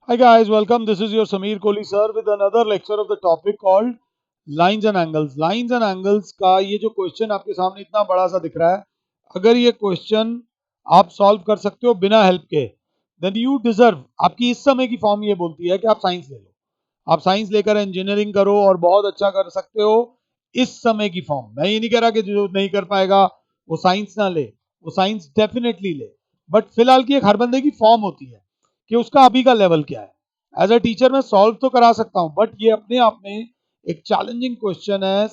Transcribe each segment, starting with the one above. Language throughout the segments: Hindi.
Hi guys, welcome. This is your Sameer Kohli sir with another lecture of the topic called lines and angles. Lines and angles का ये जो क्वेश्चन आपके सामने इतना बड़ा सा दिख रहा है, अगर ये क्वेश्चन आप सॉल्व कर सकते हो बिना हेल्प के, देन यू डिजर्व। आपकी इस समय की फॉर्म ये बोलती है कि आप साइंस ले लो। आप साइंस लेकर इंजीनियरिंग करो और बहुत अच्छा कर सकते हो। इस समय की फॉर्म, मैं ये नहीं कह रहा कि जो नहीं कर पाएगा वो साइंस ना ले, वो साइंस डेफिनेटली ले। बट फिलहाल की एक हर बंदे की फॉर्म होती है कि उसका अभी का लेवल क्या है। एज अ टीचर मैं सॉल्व तो करा सकता हूं, बट ये अपने आप में एक चैलेंजिंग क्वेश्चन है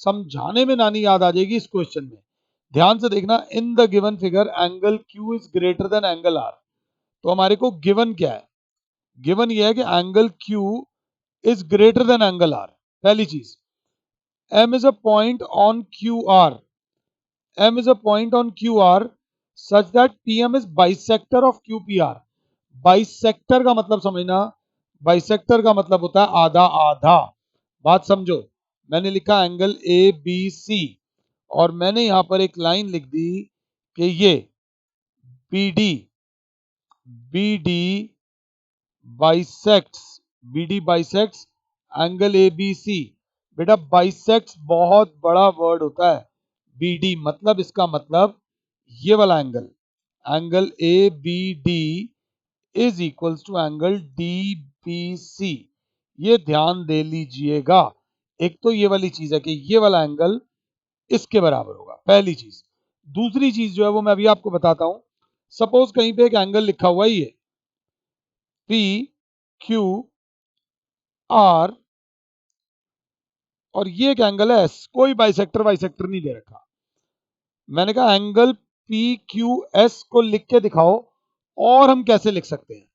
समझाने में नानी याद आ जाएगी इस क्वेश्चन में। ध्यान से देखना, in the given figure angle Q is greater than angle R. तो हमारे को गिवन क्या है? गिवन ये है कि angle Q is greater than angle R. पहली चीज, M is a point on Q R. M is a point on QR such that PM is bisector of QPR। Bisector का मतलब समझना, बाइसेक्टर का मतलब होता है आधा आधा। बात समझो, मैंने लिखा एंगल ए बी सी और मैंने यहां पर एक लाइन लिख दी कि ये BD BD bisects BD bisects angle ABC। बेटा बाइसेक्ट्स बहुत बड़ा वर्ड होता है। BD मतलब, इसका मतलब ये वाला angle, angle ABD is equals to angle DBC। ये ध्यान दे लीजिएगा। एक तो ये वाली चीज है कि ये वाला एंगल इसके बराबर होगा, पहली चीज। दूसरी चीज जो है वो मैं अभी आपको बताता हूं। सपोज कहीं पे एक एंगल लिखा हुआ है, ये PQR और ये एक एंगल है S। कोई बाइसेक्टर बाइसेक्टर नहीं दे रखा। मैंने कहा एंगल PQS को लिख के दिखाओ। और हम कैसे लिख सकते हैं?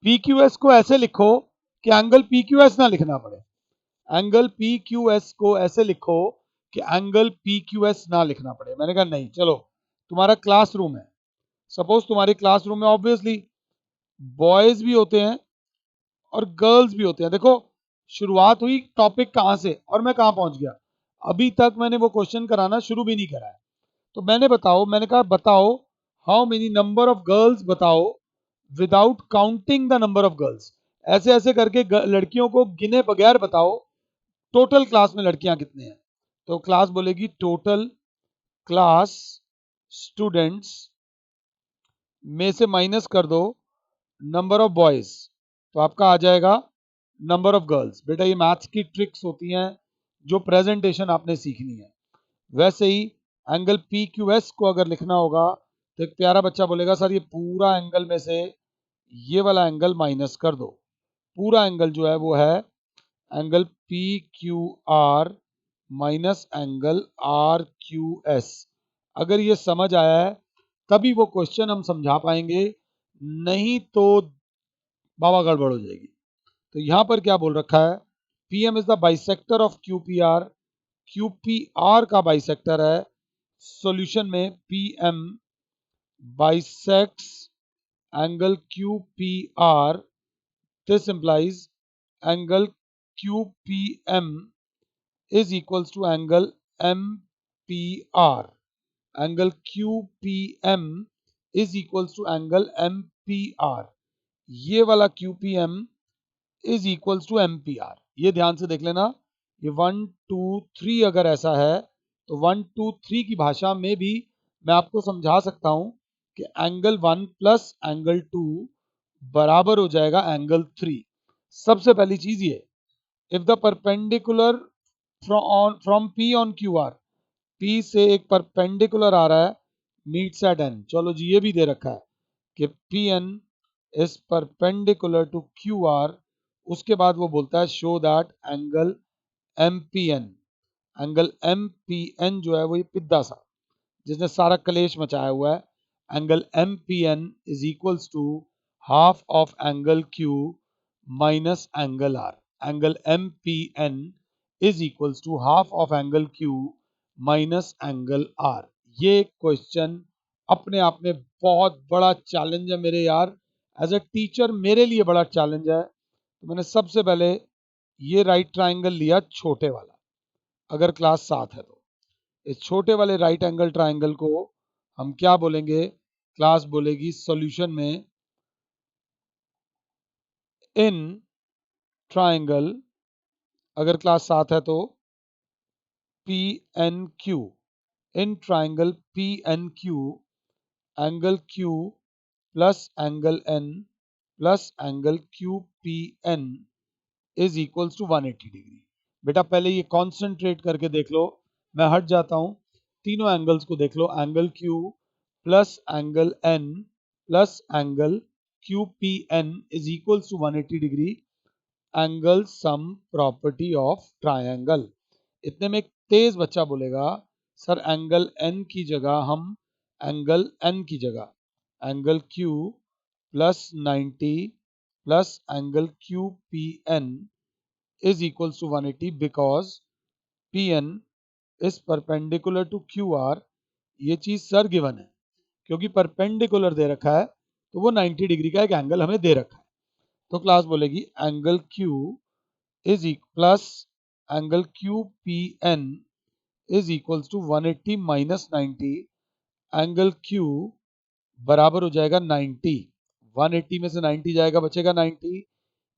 PQS को ऐसे लिखो कि एंगल PQS ना लिखना पड़े। एंगल PQS को ऐसे लिखो कि एंगल PQS ना लिखना पड़े। मैंने कहा नहीं, चलो तुम्हारा क्लासरूम है, सपोज तुम्हारे क्लासरूम में ऑब्वियसली बॉयज भी होते हैं और गर्ल्स भी होते हैं। देखो, शुरुआत हुई टॉपिक कहां से और मैं कहां पहुंच गया। अभी तक मैंने वो क्वेश्चन कराना शुरू भी नहीं करा है। तो मैंने कहा बताओ how many number of girls बताओ without counting the number of girls. ऐसे ऐसे करके लड़कियों को गिने बगैर बताओ टोटल क्लास में लड़कियां कितने हैं। तो क्लास बोलेगी टोटल क्लास स्टूडेंट्स में से माइनस कर दो नंबर ऑफ बॉयज, तो आपका आ जाएगा नंबर ऑफ गर्ल्स। बेटा ये मैथ्स की ट्रिक्स होती हैं जो प्रेजेंटेशन आपने सीखनी है। वैसे ही एंगल पी क्यू एस को अगर लिखना होगा तो एक प्यारा बच्चा बोलेगा सर ये पूरा एंगल में से ये वाला एंगल माइनस कर दो। पूरा एंगल जो है वो है angle P Q R minus angle R Q S. अगर ये समझ आया है तभी वो क्वेश्चन हम समझा पाएंगे, नहीं तो बाबा गड़बड़ हो जाएगी। तो यहां पर क्या बोल रखा है? PM is the bisector of QPR। QPR का बाइसेक्टर है। सॉल्यूशन में PM bisects angle QPR. This implies angle QPM is equals to angle MPR. Angle QPM is equals to angle MPR. ये वाला QPM is equals to MPR। ये ध्यान से देख लेना। ये 1 2 3 अगर ऐसा है तो 1 2 3 की भाषा में भी मैं आपको समझा सकता हूं कि एंगल 1 प्लस एंगल 2 बराबर हो जाएगा एंगल 3। सबसे पहली चीज ये, if the perpendicular from P on QR, P से एक परपेंडिकुलर आ रहा है मीट्स एट N। चलो जी, ये भी दे रखा है कि PN is perpendicular to QR। उसके बाद वो बोलता है show that angle MPN, angle MPN जो है वो ये पिद्दा सा जिसने सारा कलेश मचाया हुआ है, angle MPN is equals to half of angle Q minus angle R। Angle MPN is equals to half of angle Q minus angle R। ये क्वेश्चन अपने आप में बहुत बड़ा चैलेंज है मेरे यार। एज अ टीचर मेरे लिए बड़ा चैलेंज है। तो मैंने सबसे पहले ये राइट ट्राइंगल लिया, छोटे वाला, अगर क्लास 7 है तो। इस छोटे वाले राइट एंगल ट्राइंगल को हम क्या बोलेंगे? क्लास बोलेगी सॉल्यूशन में इन ट्राइंगल, अगर क्लास 7 है तो P N Q, in triangle P N Q angle Q plus angle N plus angle Q P N is equals to 180 degree. बेटा पहले ये कॉन्सेंट्रेट करके देख लो, मैं हट जाता हूं, तीनों एंगल्स को देख लो, angle Q plus angle N plus angle Q P N is equals to 180 degree, angle sum property of triangle. इतने में एक तेज बच्चा बोलेगा सर एंगल एन की जगह हम एंगल एन की जगह angle Q plus 90 plus angle Q P N is equals to 180 because Pn is perpendicular to QR। ये चीज सर गिवन है, क्योंकि परपेंडिकुलर दे रखा है तो वो 90 डिग्री का एक एंगल हमें दे रखा है। तो क्लास बोलेगी angle Q is plus angle Q P N is equals to 180 minus 90, angle Q बराबर हो जाएगा 90, 180 में से 90 जाएगा बचेगा 90,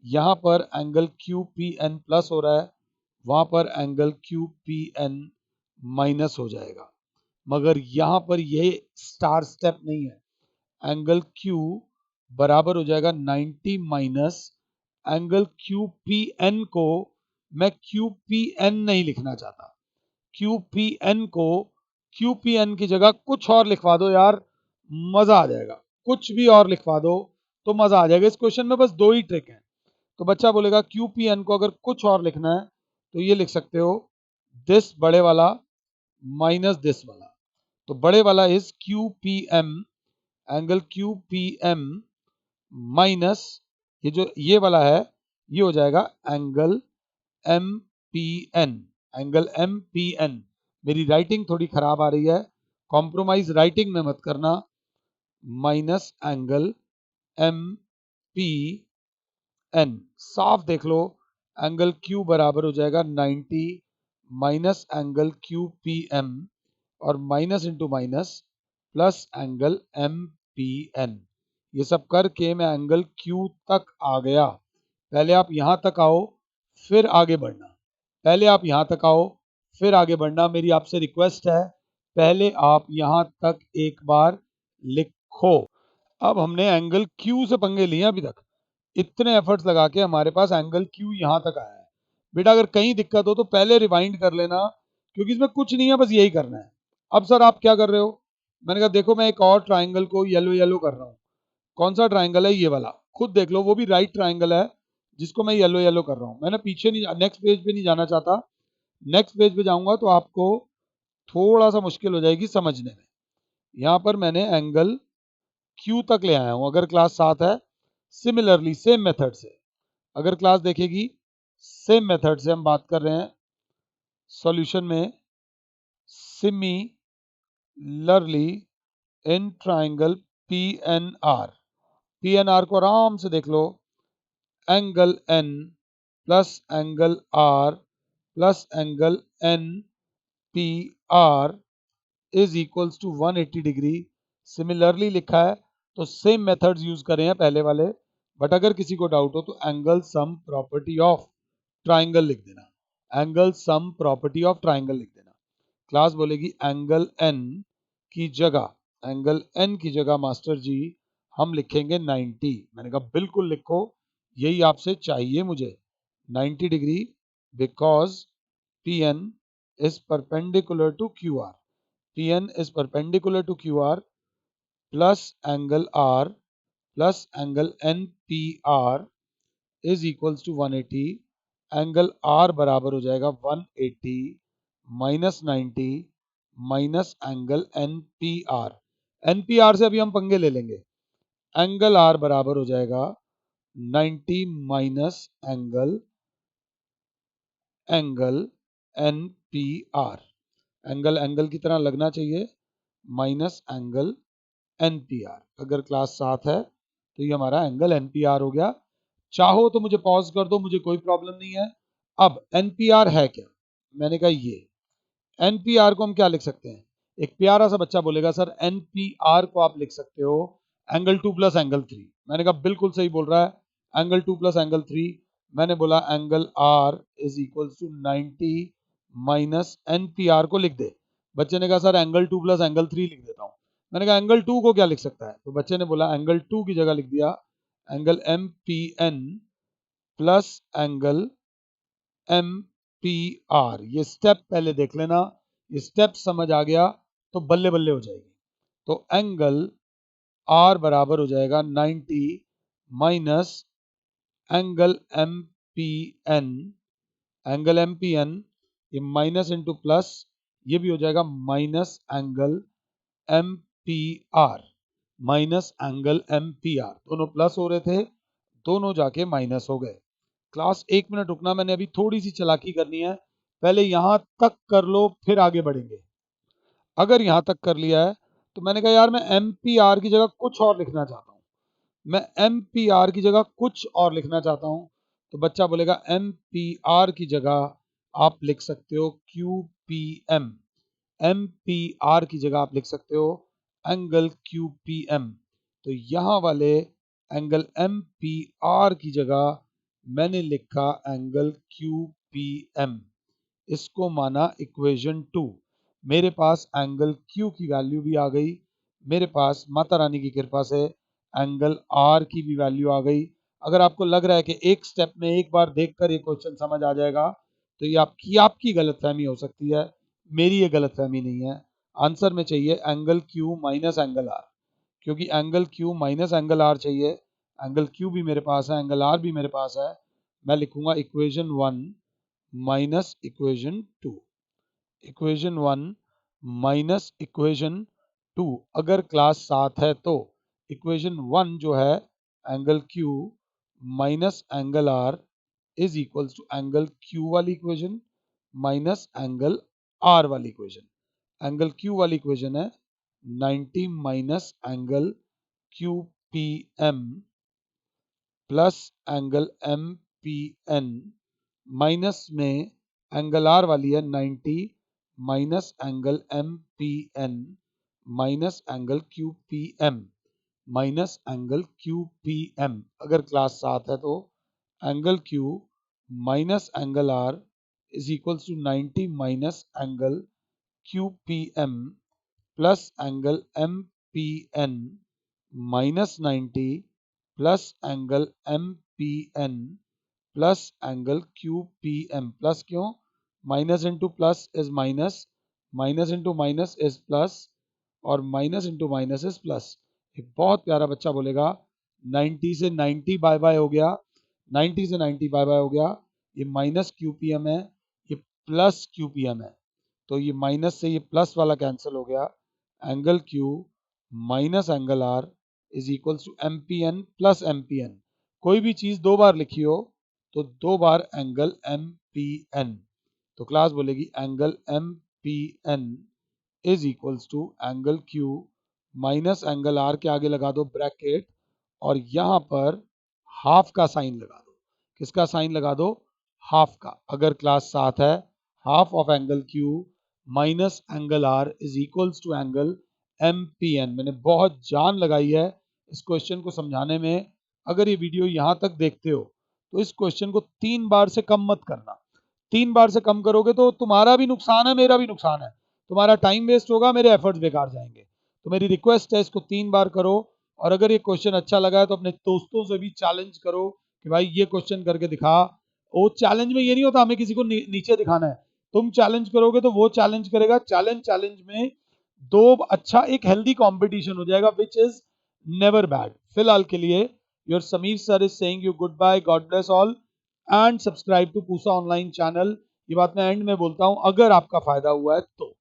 यहाँ पर angle Q P N plus हो रहा है, वहां पर angle Q P N minus हो जाएगा, मगर यहां पर ये स्टार स्टेप नहीं है, एंगल क्यू बराबर हो जाएगा 90 minus angle Q P N को मैं क्यू पी एन नहीं लिखना चाहता, क्यू पी एन को क्यू पी एन की जगह कुछ और लिखवा दो यार, मजा आ जाएगा, कुछ भी और लिखवा दो तो मजा आ जाएगा। इस क्वेश्चन में बस दो ही ट्रिक है। तो बच्चा बोलेगा क्यू पी एन को अगर कुछ और लिखना है तो ये लिख सकते हो दिस बड़े वाला माइनस दिस वाला, तो बड़े वाला is Q P M, angle Q P M minus ये वाला है, ये हो जाएगा angle M P N, angle M P N. मेरी राइटिंग थोड़ी खराब आ रही है, कॉम्प्रोमाइज राइटिंग में मत करना, minus angle M P N, साफ देख लो, एंगल Q बराबर हो जाएगा 90 minus angle Q P M और minus into minus plus angle M P N. ये सब करके मैं एंगल Q तक आ गया। पहले आप यहां तक आओ फिर आगे बढ़ना, पहले आप यहां तक आओ फिर आगे बढ़ना। मेरी आपसे रिक्वेस्ट है पहले आप यहां तक एक बार लिखो। अब हमने एंगल Q से पंगे लिए अभी तक, इतने एफर्ट्स लगा के हमारे पास एंगल Q यहां तक आया है। बेटा अगर कहीं दिक्कत हो तो पहले रिवाइंड कर लेना, क्योंकि इसमें कुछ नहीं है, बस यही करना है। अब सर आप क्या कर रहे हो? मैंने कहा देखो मैं एक और ट्राइंगल को येलो येलो कर रहा हूँ। कौन सा ट्राइंगल है? ये वाला, खुद देख लो, वो भी राइट ट्राइंगल है जिसको मैं येलो येलो कर रहा हूँ। मैंने पीछे नहीं, नेक्स्ट पेज पे नहीं जाना चाहता, नेक्स्ट पेज पे जाऊंगा तो आपको थोड़ा सा मुश्किल हो जाएगी समझने में। यहाँ पर मैंने एंगल Q तक ले आया हूँ, अगर क्लास 7 है सिमिलरली सेम मेथड से, अगर क्लास देखेगी सेम मेथड से हम बात कर रहे हैं सॉल्यूशन में, similarly in triangle P N R को आराम से देख लो, angle N plus angle R plus angle N P R is equals to 180 degree. Similarly लिखा है तो सेम मेथड्स यूज करें हैं पहले वाले, बट अगर किसी को डाउट हो तो angle sum property of triangle लिख देना, angle sum property of triangle लिख देना। क्लास बोलेगी एंगल एन की जगह, एंगल एन की जगह मास्टर जी हम लिखेंगे 90। मैंने कहा बिल्कुल लिखो, यही आपसे चाहिए मुझे, 90 degree, because P N is perpendicular to Q R, P N is perpendicular to Q R plus angle R plus angle N P R is equals to 180, angle R बराबर हो जाएगा 180 minus 90 minus angle N P R. N P R से अभी हम पंगे ले लेंगे, एंगल आर बराबर हो जाएगा 90 minus angle N P R, angle angle की तरह लगना चाहिए, minus angle N P R. अगर क्लास 7 है तो ये हमारा एंगल एन पी आर हो गया। चाहो तो मुझे पॉज कर दो, मुझे कोई प्रॉब्लम नहीं है। अब एन पी आर है क्या? मैंने कहा ये एनपीआर को हम क्या लिख सकते हैं? एक प्यारा सा बच्चा बोलेगा सर एनपीआर को आप लिख सकते हो एंगल 2 प्लस एंगल 3। मैंने कहा बिल्कुल सही बोल रहा है, एंगल 2 प्लस एंगल 3, मैंने बोला angle R is equal to 90 minus N P R को लिख दे। बच्चे ने कहा सर एंगल 2 प्लस एंगल 3 लिख देता हूँ। मैंने कहा एंगल 2 को क्या लिख सकता है, तो बच्चे ने बोला एंगल 2 की जगह लिख दिया angle M P N plus angle M P R. ये स्टेप पहले देख लेना, ये स्टेप समझ आ गया तो बल्ले बल्ले हो जाएगी। तो एंगल आर बराबर हो जाएगा 90 minus angle M P N, angle M P N ये माइनस इंटू प्लस, ये भी हो जाएगा minus angle M P R, minus angle M P R. दोनों प्लस हो रहे थे, दोनों जाके माइनस हो गए। क्लास 1 मिनट रुकना, मैंने अभी थोड़ी सी चालाकी करनी है, पहले यहां तक कर लो फिर आगे बढ़ेंगे। अगर यहां तक कर लिया है तो मैंने कहा यार मैं एम पी आर की जगह कुछ और लिखना चाहता हूं, मैं एम पी आर की जगह कुछ और लिखना चाहता हूं, तो बच्चा बोलेगा एम पी आर की जगह आप लिख सकते हो Q P M, M P R की जगह आप लिख सकते हो एंगल क्यू पी एम। तो यहां वाले एंगल एम पी आर की जगह मैंने लिखा एंगल क्यू पी एम, इसको माना इक्वेशन 2। मेरे पास एंगल Q की वैल्यू भी आ गई, मेरे पास माता रानी की कृपा से एंगल R की भी वैल्यू आ गई। अगर आपको लग रहा है कि एक स्टेप में एक बार देखकर ये क्वेश्चन समझ आ जाएगा तो ये आपकी गलतफहमी हो सकती है, मेरी ये गलतफहमी नहीं है। आंसर में चाहिए angle Q minus angle R, क्योंकि angle Q minus angle R चाहिए, एंगल Q भी मेरे पास है, एंगल R भी मेरे पास है। मैं लिखूंगा equation 1 minus equation 2, equation 1 minus equation 2। अगर क्लास 7 है तो इक्वेशन 1 जो है angle Q minus angle R is equals to angle Q वाली इक्वेशन माइनस एंगल R वाली इक्वेशन। एंगल Q वाली इक्वेशन है 90 minus angle Q P M plus angle M P N, minus में एंगल आर वाली है 90 minus angle M P N minus angle Q P M, minus angle Q P M. अगर क्लास 7 है तो angle Q minus angle R is equals to 90 minus angle Q P M plus angle M P N minus 90 plus angle M P N plus angle Q P M. Plus क्यों, minus into plus is minus, minus into minus is plus, और minus into minus is plus. एक बहुत प्यारा बच्चा बोलेगा 90 से 90 बाय बाय हो गया, 90 से 90 बाय बाय हो गया, ये माइनस क्यू पी एम है, ये प्लस क्यू पी एम है, तो ये माइनस से ये प्लस वाला कैंसिल हो गया। Angle Q minus angle R is equals to M P N plus M P N. कोई भी चीज दो बार लिखी हो तो दो बार एंगल एम पी एन, तो क्लास बोलेगी angle M P N is equals to angle Q minus angle R के आगे लगा दो ब्रैकेट, और यहां पर हाफ का साइन लगा दो। किसका साइन लगा दो, हाफ का। अगर क्लास 7 है half of angle Q minus angle R is equals to angle M P N. मैंने बहुत जान लगाई है इस क्वेश्चन को समझाने में। अगर ये वीडियो यहां तक देखते हो तो इस क्वेश्चन को 3 बार से कम मत करना, 3 बार से कम करोगे तो तुम्हारा भी नुकसान है मेरा भी नुकसान है, तुम्हारा टाइम वेस्ट होगा, मेरे एफर्ट्स बेकार जाएंगे। तो मेरी रिक्वेस्ट है इसको 3 बार करो, और अगर ये क्वेश्चन अच्छा लगा है तो अपने दोस्तों से भी चैलेंज करो कि भाई ये क्वेश्चन करके दिखा। वो चैलेंज में ये नहीं होता हमें किसी को नीचे दिखाना है, तुम चैलेंज करोगे तो वो चैलेंज करेगा, चैलेंज में दो अच्छा एक हेल्दी कंपटीशन हो जाएगा, विच इज नेवर बैड। फिलहाल के लिए your Sameer sir is saying you good bye, god bless all and subscribe to Pusa online channel. ये बात मैं एंड में बोलता हूं, अगर आपका फायदा हुआ है तो।